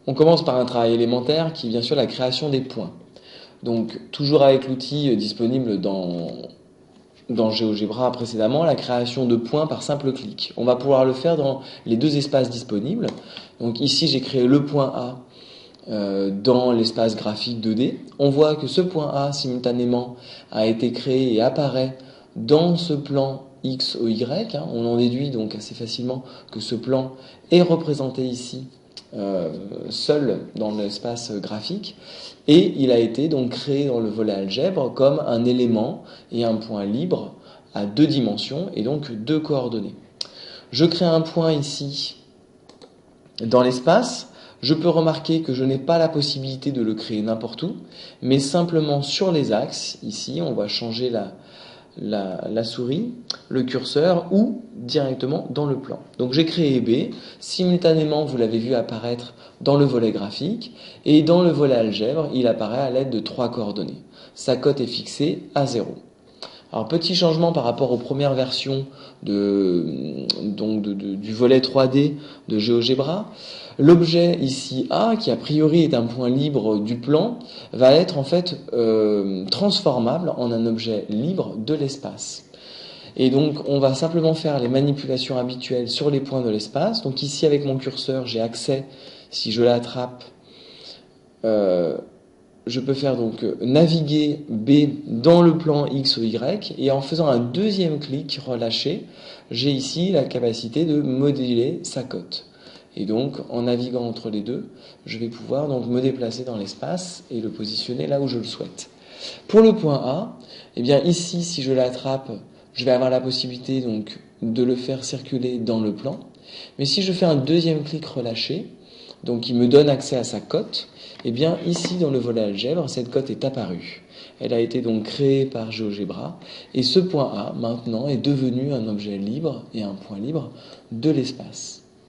On commence par un travail élémentaire qui est bien sûr la création des points. Donc toujours avec l'outil disponible dans GeoGebra précédemment, la création de points par simple clic. On va pouvoir le faire dans les deux espaces disponibles. Donc ici j'ai créé le point A dans l'espace graphique 2D. On voit que ce point A simultanément a été créé et apparaît dans ce plan X, O, Y. On en déduit donc assez facilement que ce plan est représenté ici seul dans l'espace graphique, et il a été donc créé dans le volet algèbre comme un élément et un point libre à deux dimensions et donc deux coordonnées. Je crée un point ici dans l'espace. Je peux remarquer que je n'ai pas la possibilité de le créer n'importe où, mais simplement sur les axes. Ici, on va changer la souris, le curseur, ou directement dans le plan. Donc j'ai créé B, simultanément vous l'avez vu apparaître dans le volet graphique, et dans le volet algèbre, il apparaît à l'aide de 3 coordonnées. Sa cote est fixée à 0. Alors petit changement par rapport aux premières versions du volet 3D de GeoGebra. L'objet ici A, qui a priori est un point libre du plan, va être en fait transformable en un objet libre de l'espace. Et donc on va simplement faire les manipulations habituelles sur les points de l'espace. Donc ici avec mon curseur j'ai accès, si je l'attrape, je peux faire donc naviguer B dans le plan X ou Y, et en faisant un deuxième clic relâché, j'ai ici la capacité de modéliser sa cote. Et donc en naviguant entre les deux, je vais pouvoir donc me déplacer dans l'espace et le positionner là où je le souhaite. Pour le point A, eh bien ici si je l'attrape, je vais avoir la possibilité donc de le faire circuler dans le plan. Mais si je fais un deuxième clic relâché, donc il me donne accès à sa cote, eh bien ici dans le volet algèbre, cette cote est apparue. Elle a été donc créée par GeoGebra, et ce point A maintenant est devenu un objet libre et un point libre de l'espace.